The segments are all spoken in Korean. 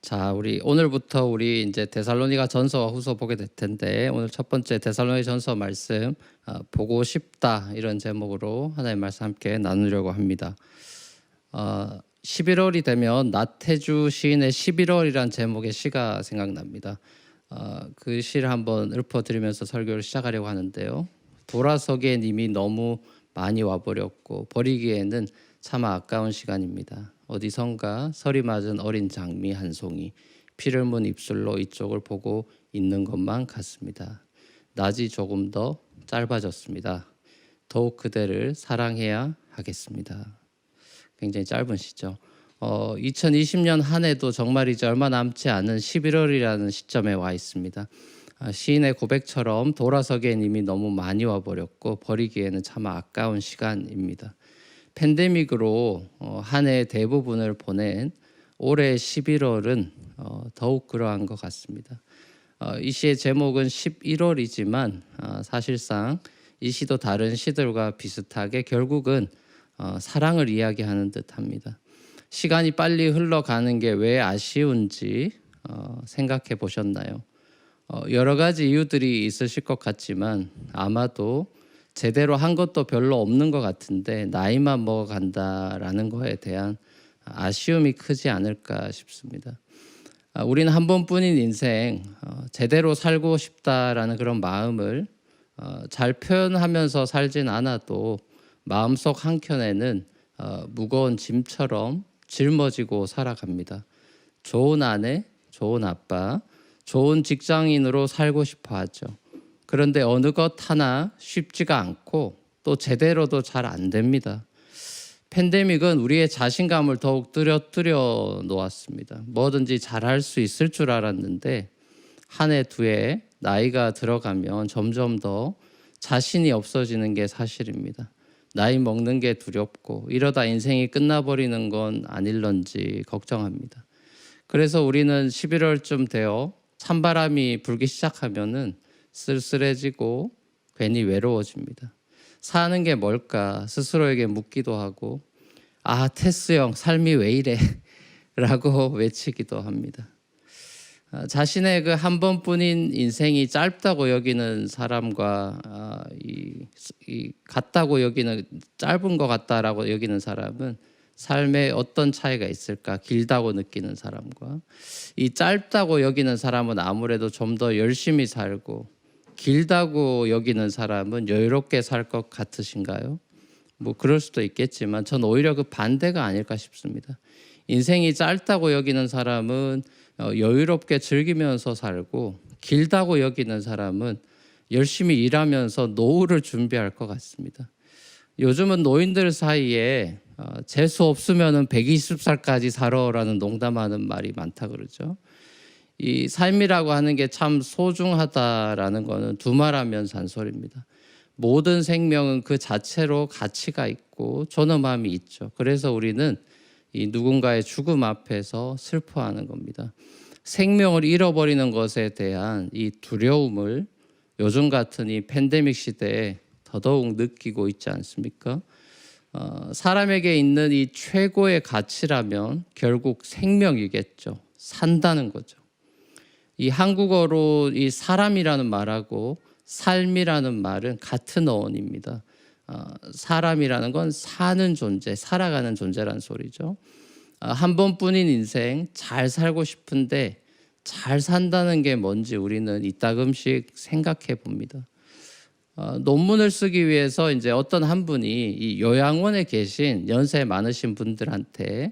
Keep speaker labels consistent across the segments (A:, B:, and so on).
A: 자, 우리 오늘부터 우리 이제 데살로니가 전서와 후서 보게 될 텐데, 오늘 첫 번째 데살로니 전서 말씀 보고 싶다 이런 제목으로 하나님 말씀 함께 나누려고 합니다. 11월이 되면 나태주 시인의 11월이란 제목의 시가 생각납니다. 그 시를 한번 읊어드리면서 설교를 시작하려고 하는데요. 돌아서기엔 이미 너무 많이 와버렸고 버리기에는 참 아까운 시간입니다. 어디선가 설이 맞은 어린 장미 한 송이 피를 문 입술로 이쪽을 보고 있는 것만 같습니다. 낮이 조금 더 짧아졌습니다. 더욱 그대를 사랑해야 하겠습니다. 굉장히 짧은 시죠. 2020년 한 해도 정말 이제 얼마 남지 않은 11월이라는 시점에 와 있습니다. 시인의 고백처럼 돌아서기엔 이미 너무 많이 와버렸고 버리기에는 참 아까운 시간입니다. 팬데믹으로 한 해의 대부분을 보낸 올해 11월은 더욱 그러한 것 같습니다. 이 시의 제목은 11월이지만 사실상 이 시도 다른 시들과 비슷하게 결국은 사랑을 이야기하는 듯합니다. 시간이 빨리 흘러가는 게 왜 아쉬운지 생각해 보셨나요? 여러 가지 이유들이 있으실 것 같지만 아마도 제대로 한 것도 별로 없는 것 같은데 나이만 먹어간다라는 거에 대한 아쉬움이 크지 않을까 싶습니다. 우리는 한 번뿐인 인생 제대로 살고 싶다라는 그런 마음을 잘 표현하면서 살진 않아도 마음속 한켠에는 무거운 짐처럼 짊어지고 살아갑니다. 좋은 아내, 좋은 아빠, 좋은 직장인으로 살고 싶어 하죠. 그런데 어느 것 하나 쉽지가 않고 또 제대로도 잘 안 됩니다. 팬데믹은 우리의 자신감을 더욱 뜨려 놓았습니다. 뭐든지 잘할 수 있을 줄 알았는데 한 해 두 해 나이가 들어가면 점점 더 자신이 없어지는 게 사실입니다. 나이 먹는 게 두렵고 이러다 인생이 끝나버리는 건 아닐런지 걱정합니다. 그래서 우리는 11월쯤 되어 찬바람이 불기 시작하면은 쓸쓸해지고 괜히 외로워집니다. 사는 게 뭘까 스스로에게 묻기도 하고 테스 형 삶이 왜 이래? 라고 외치기도 합니다. 자신의 그 한 번뿐인 인생이 짧다고 여기는 사람과 같다고 여기는 짧은 것 같다라고 여기는 사람은 삶에 어떤 차이가 있을까? 길다고 느끼는 사람과 이 짧다고 여기는 사람은 아무래도 좀 더 열심히 살고 길다고 여기는 사람은 여유롭게 살 것 같으신가요? 뭐 그럴 수도 있겠지만 전 오히려 그 반대가 아닐까 싶습니다. 인생이 짧다고 여기는 사람은 여유롭게 즐기면서 살고 길다고 여기는 사람은 열심히 일하면서 노후를 준비할 것 같습니다. 요즘은 노인들 사이에 재수 없으면 120살까지 살아라는 농담하는 말이 많다 그러죠. 이 삶이라고 하는 게 참 소중하다라는 거는 두말하면 잔소리입니다. 모든 생명은 그 자체로 가치가 있고 존엄함이 있죠. 그래서 우리는 이 누군가의 죽음 앞에서 슬퍼하는 겁니다. 생명을 잃어버리는 것에 대한 이 두려움을 요즘 같은 이 팬데믹 시대에 더더욱 느끼고 있지 않습니까? 사람에게 있는 이 최고의 가치라면 결국 생명이겠죠. 산다는 거죠. 이 한국어로 이 사람이라는 말하고 삶이라는 말은 같은 어원입니다. 사람이라는 건 사는 존재, 살아가는 존재라는 소리죠. 한 번뿐인 인생 잘 살고 싶은데 잘 산다는 게 뭔지 우리는 이따금씩 생각해 봅니다. 논문을 쓰기 위해서 이제 어떤 한 분이 이 요양원에 계신 연세 많으신 분들한테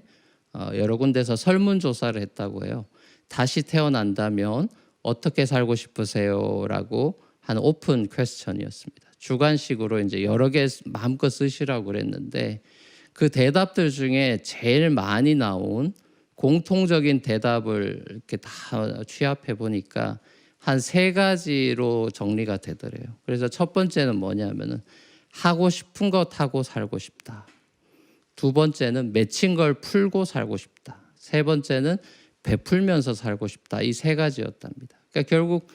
A: 여러 군데서 설문조사를 했다고 해요. 다시 태어난다면 어떻게 살고 싶으세요? 라고 한 오픈 퀘스천이었습니다. 주관식으로 이제 여러 개 마음껏 쓰시라고 그랬는데 그 대답들 중에 제일 많이 나온 공통적인 대답을 이렇게 다 취합해 보니까 한 세 가지로 정리가 되더래요. 그래서 첫 번째는 뭐냐면은 하고 싶은 것 하고 살고 싶다. 두 번째는 맺힌 걸 풀고 살고 싶다. 세 번째는 베풀면서 살고 싶다. 이 세 가지였답니다. 그러니까 결국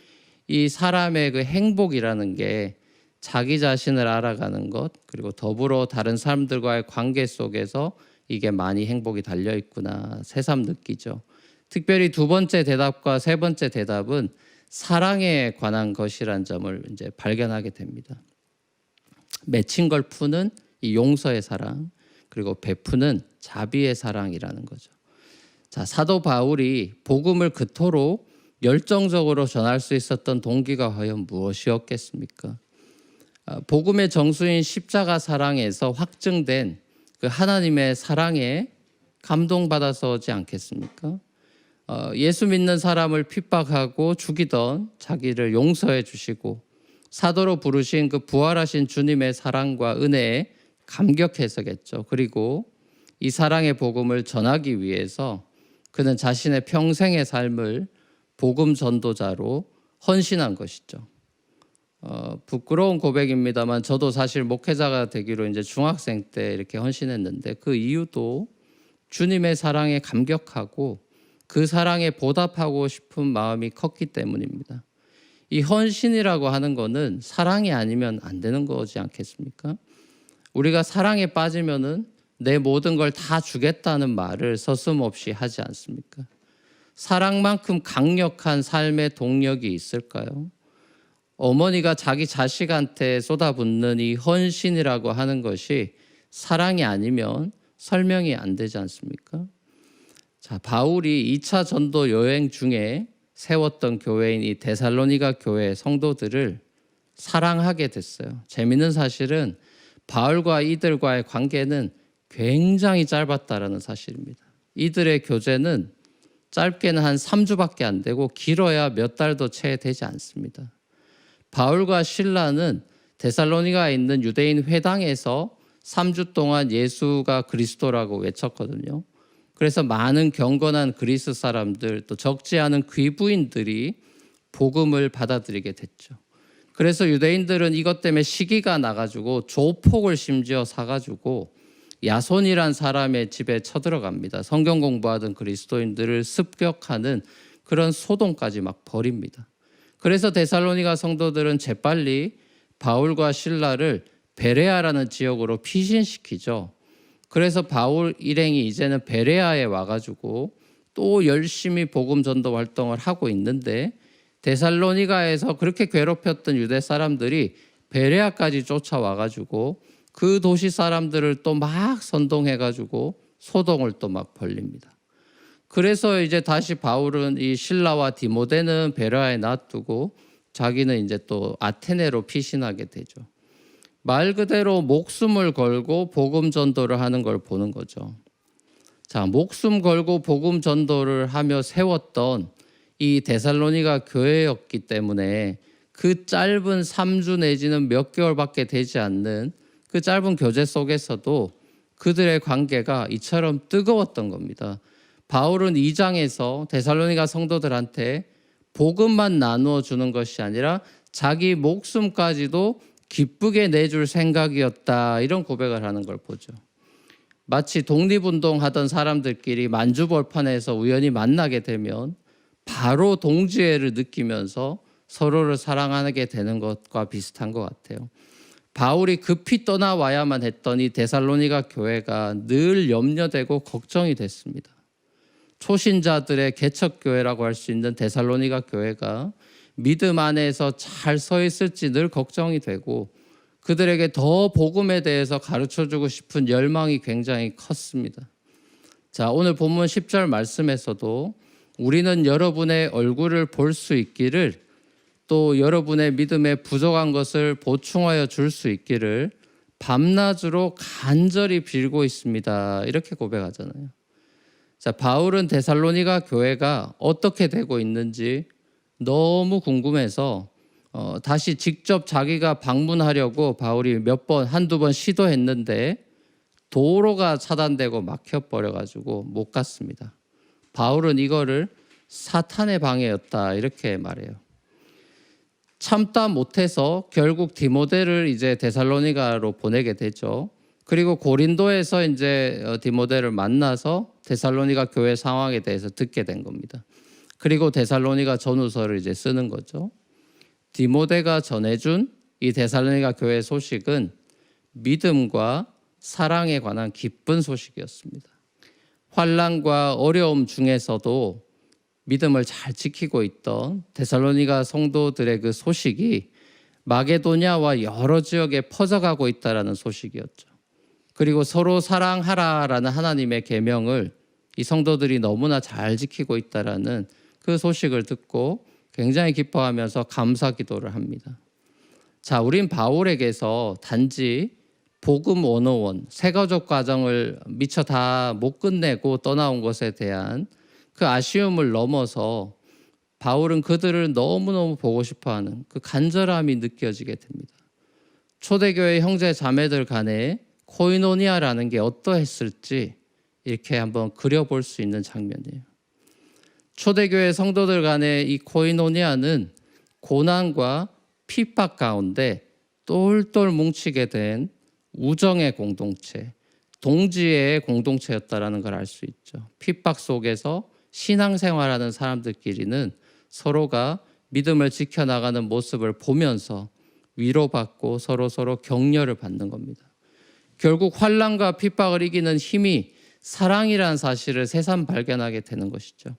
A: 이 사람의 그 행복이라는 게 자기 자신을 알아가는 것, 그리고 더불어 다른 사람들과의 관계 속에서 이게 많이 행복이 달려 있구나 새삼 느끼죠. 특별히 두 번째 대답과 세 번째 대답은 사랑에 관한 것이란 점을 이제 발견하게 됩니다. 맺힌 걸 푸는 이 용서의 사랑, 그리고 베푸는 자비의 사랑이라는 거죠. 자, 사도 바울이 복음을 그토록 열정적으로 전할 수 있었던 동기가 과연 무엇이었겠습니까? 복음의 정수인 십자가 사랑에서 확증된 그 하나님의 사랑에 감동받아서지 않겠습니까? 예수 믿는 사람을 핍박하고 죽이던 자기를 용서해 주시고 사도로 부르신 그 부활하신 주님의 사랑과 은혜에 감격해서겠죠. 그리고 이 사랑의 복음을 전하기 위해서 그는 자신의 평생의 삶을 복음 전도자로 헌신한 것이죠. 부끄러운 고백입니다만 저도 사실 목회자가 되기로 이제 중학생 때 이렇게 헌신했는데 그 이유도 주님의 사랑에 감격하고 그 사랑에 보답하고 싶은 마음이 컸기 때문입니다. 이 헌신이라고 하는 거는 사랑이 아니면 안 되는 거지 않겠습니까? 우리가 사랑에 빠지면은 내 모든 걸 다 주겠다는 말을 서슴없이 하지 않습니까? 사랑만큼 강력한 삶의 동력이 있을까요? 어머니가 자기 자식한테 쏟아붓는 이 헌신이라고 하는 것이 사랑이 아니면 설명이 안 되지 않습니까? 자, 바울이 2차 전도 여행 중에 세웠던 교회인 이 데살로니가 교회 성도들을 사랑하게 됐어요. 재미있는 사실은 바울과 이들과의 관계는 굉장히 짧았다라는 사실입니다. 이들의 교제는 짧게는 한 3주밖에 안 되고 길어야 몇 달도 채 되지 않습니다. 바울과 실라는 데살로니가에 있는 유대인 회당에서 3주 동안 예수가 그리스도라고 외쳤거든요. 그래서 많은 경건한 그리스 사람들 또 적지 않은 귀부인들이 복음을 받아들이게 됐죠. 그래서 유대인들은 이것 때문에 시기가 나가지고 조폭을 심지어 사가지고 야손이란 사람의 집에 쳐들어갑니다. 성경 공부하던 그리스도인들을 습격하는 그런 소동까지 막 벌입니다. 그래서 데살로니가 성도들은 재빨리 바울과 실라를 베레아라는 지역으로 피신시키죠. 그래서 바울 일행이 이제는 베레아에 와가지고 또 열심히 복음 전도 활동을 하고 있는데 데살로니가에서 그렇게 괴롭혔던 유대 사람들이 베레아까지 쫓아와가지고 그 도시 사람들을 또 막 선동해가지고 소동을 또 막 벌립니다. 그래서 이제 다시 바울은 이 실라와 디모데는 베레아에 놔두고 자기는 이제 또 아테네로 피신하게 되죠. 말 그대로 목숨을 걸고 복음 전도를 하는 걸 보는 거죠. 자, 목숨 걸고 복음 전도를 하며 세웠던 이 데살로니가 교회였기 때문에 그 짧은 3주 내지는 몇 개월밖에 되지 않는 그 짧은 교제 속에서도 그들의 관계가 이처럼 뜨거웠던 겁니다. 바울은 2장에서 데살로니가 성도들한테 복음만 나누어 주는 것이 아니라 자기 목숨까지도 기쁘게 내줄 생각이었다, 이런 고백을 하는 걸 보죠. 마치 독립운동하던 사람들끼리 만주벌판에서 우연히 만나게 되면 바로 동지애를 느끼면서 서로를 사랑하게 되는 것과 비슷한 것 같아요. 바울이 급히 떠나와야만 했던 이 데살로니가 교회가 늘 염려되고 걱정이 됐습니다. 초신자들의 개척교회라고 할 수 있는 데살로니가 교회가 믿음 안에서 잘 서 있을지 늘 걱정이 되고 그들에게 더 복음에 대해서 가르쳐주고 싶은 열망이 굉장히 컸습니다. 자, 오늘 본문 10절 말씀에서도 우리는 여러분의 얼굴을 볼 수 있기를 또 여러분의 믿음에 부족한 것을 보충하여 줄 수 있기를 밤낮으로 간절히 빌고 있습니다. 이렇게 고백하잖아요. 자, 바울은 데살로니가 교회가 어떻게 되고 있는지 너무 궁금해서 다시 직접 자기가 방문하려고 바울이 한두 번 시도했는데 도로가 차단되고 막혀버려가지고 못 갔습니다. 바울은 이거를 사탄의 방해였다, 이렇게 말해요. 참다 못해서 결국 디모데를 이제 데살로니가로 보내게 되죠. 그리고 고린도에서 이제 디모데를 만나서 데살로니가 교회 상황에 대해서 듣게 된 겁니다. 그리고 데살로니가 전후서를 이제 쓰는 거죠. 디모데가 전해준 이 데살로니가 교회 소식은 믿음과 사랑에 관한 기쁜 소식이었습니다. 환난과 어려움 중에서도 믿음을 잘 지키고 있던 데살로니가 성도들의 그 소식이 마게도냐와 여러 지역에 퍼져가고 있다라는 소식이었죠. 그리고 서로 사랑하라라는 하나님의 계명을 이 성도들이 너무나 잘 지키고 있다라는 그 소식을 듣고 굉장히 기뻐하면서 감사 기도를 합니다. 자, 우린 바울에게서 단지 복음 101, 새가족 과정을 미처 다 못 끝내고 떠나온 것에 대한 그 아쉬움을 넘어서 바울은 그들을 너무너무 보고 싶어하는 그 간절함이 느껴지게 됩니다. 초대교회 형제 자매들 간에 코이노니아라는 게 어떠했을지 이렇게 한번 그려볼 수 있는 장면이에요. 초대교회 성도들 간의 이 코이노니아는 고난과 핍박 가운데 똘똘 뭉치게 된 우정의 공동체, 동지의 공동체였다라는 걸 알 수 있죠. 핍박 속에서 신앙생활하는 사람들끼리는 서로가 믿음을 지켜나가는 모습을 보면서 위로받고 서로 격려를 받는 겁니다. 결국 환난과 핍박을 이기는 힘이 사랑이라는 사실을 새삼 발견하게 되는 것이죠.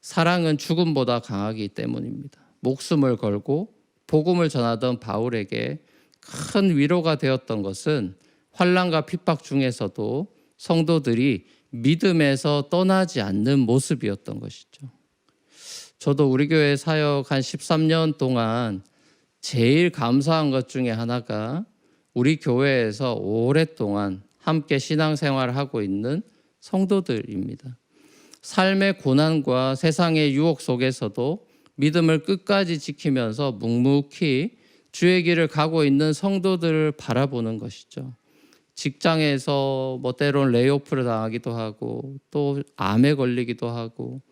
A: 사랑은 죽음보다 강하기 때문입니다. 목숨을 걸고 복음을 전하던 바울에게 큰 위로가 되었던 것은 환난과 핍박 중에서도 성도들이 믿음에서 떠나지 않는 모습이었던 것이죠. 저도 우리 교회 사역 한 13년 동안 제일 감사한 것 중에 하나가 우리 교회에서 오랫동안 함께 신앙생활을 하고 있는 성도들입니다. 삶의 고난과 세상의 유혹 속에서도 믿음을 끝까지 지키면서 묵묵히 주의 길을 가고 있는 성도들을 바라보는 것이죠. 직장에서 때론 레이오프를 당하기도 하고 또 암에 걸리기도 하고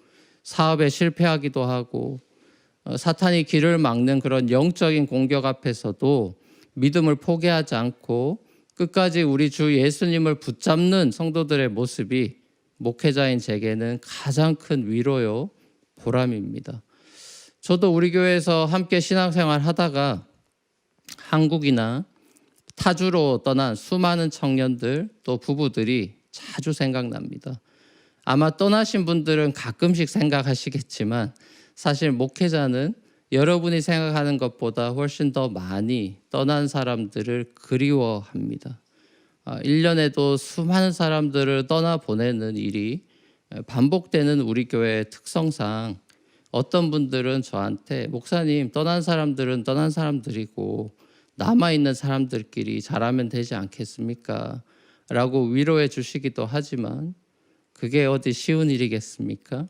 A: 사업에 실패하기도 하고 사탄이 길을 막는 그런 영적인 공격 앞에서도 믿음을 포기하지 않고 끝까지 우리 주 예수님을 붙잡는 성도들의 모습이 목회자인 제게는 가장 큰 위로요, 보람입니다. 저도 우리 교회에서 함께 신앙생활 하다가 한국이나 타주로 떠난 수많은 청년들 또 부부들이 자주 생각납니다. 아마 떠나신 분들은 가끔씩 생각하시겠지만 사실 목회자는 여러분이 생각하는 것보다 훨씬 더 많이 떠난 사람들을 그리워합니다. 1년에도 수많은 사람들을 떠나보내는 일이 반복되는 우리 교회의 특성상 어떤 분들은 저한테 목사님, 떠난 사람들은 떠난 사람들이고 남아있는 사람들끼리 잘하면 되지 않겠습니까? 라고 위로해 주시기도 하지만 그게 어디 쉬운 일이겠습니까?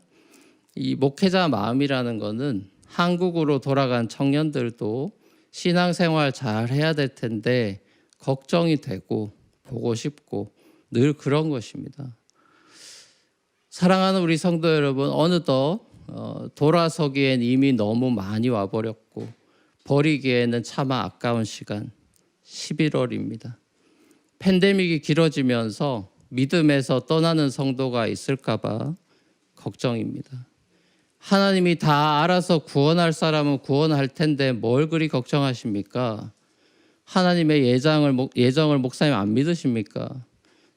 A: 이 목회자 마음이라는 거는 한국으로 돌아간 청년들도 신앙생활 잘 해야 될 텐데 걱정이 되고 보고 싶고 늘 그런 것입니다. 사랑하는 우리 성도 여러분, 어느덧 돌아서기엔 이미 너무 많이 와버렸고 버리기에는 차마 아까운 시간 11월입니다. 팬데믹이 길어지면서 믿음에서 떠나는 성도가 있을까 봐 걱정입니다. 하나님이 다 알아서 구원할 사람은 구원할 텐데 뭘 그리 걱정하십니까? 하나님의 예정을 목사님 안 믿으십니까?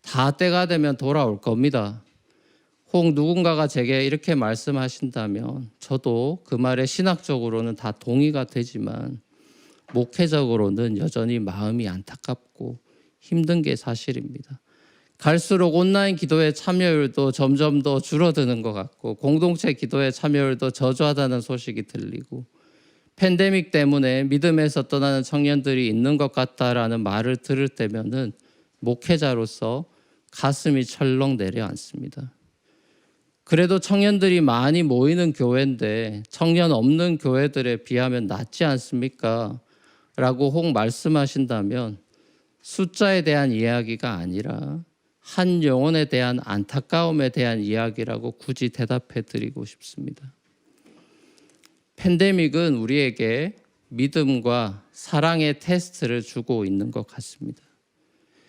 A: 다 때가 되면 돌아올 겁니다. 혹 누군가가 제게 이렇게 말씀하신다면 저도 그 말에 신학적으로는 다 동의가 되지만 목회적으로는 여전히 마음이 안타깝고 힘든 게 사실입니다. 갈수록 온라인 기도의 참여율도 점점 더 줄어드는 것 같고 공동체 기도의 참여율도 저조하다는 소식이 들리고 팬데믹 때문에 믿음에서 떠나는 청년들이 있는 것 같다라는 말을 들을 때면은 목회자로서 가슴이 철렁 내려앉습니다. 그래도 청년들이 많이 모이는 교회인데 청년 없는 교회들에 비하면 낫지 않습니까? 라고 혹 말씀하신다면 숫자에 대한 이야기가 아니라 한 영혼에 대한 안타까움에 대한 이야기라고 굳이 대답해 드리고 싶습니다. 팬데믹은 우리에게 믿음과 사랑의 테스트를 주고 있는 것 같습니다.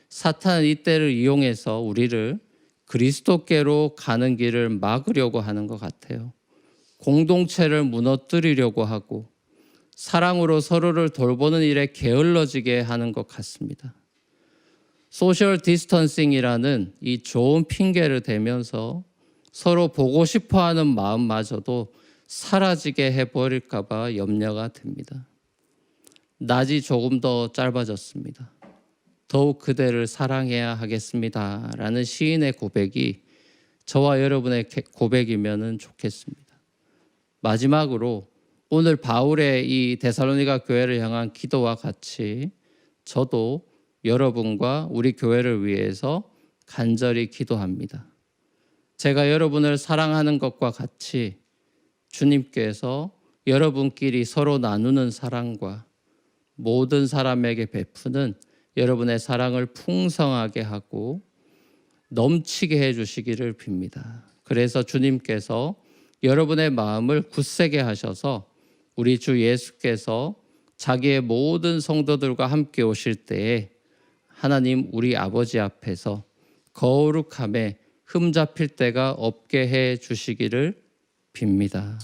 A: 사탄은 이때를 이용해서 우리를 그리스도께로 가는 길을 막으려고 하는 것 같아요. 공동체를 무너뜨리려고 하고 사랑으로 서로를 돌보는 일에 게을러지게 하는 것 같습니다. 소셜 디스턴싱이라는 이 좋은 핑계를 대면서 서로 보고 싶어하는 마음마저도 사라지게 해버릴까 봐 염려가 됩니다. 낮이 조금 더 짧아졌습니다. 더욱 그대를 사랑해야 하겠습니다. 라는 시인의 고백이 저와 여러분의 고백이면 좋겠습니다. 마지막으로 오늘 바울의 이 데살로니가 교회를 향한 기도와 같이 저도 여러분과 우리 교회를 위해서 간절히 기도합니다. 제가 여러분을 사랑하는 것과 같이 주님께서 여러분끼리 서로 나누는 사랑과 모든 사람에게 베푸는 여러분의 사랑을 풍성하게 하고 넘치게 해주시기를 빕니다. 그래서 주님께서 여러분의 마음을 굳세게 하셔서 우리 주 예수께서 자기의 모든 성도들과 함께 오실 때에 하나님 우리 아버지 앞에서 거룩함에 흠잡힐 데가 없게 해 주시기를 빕니다.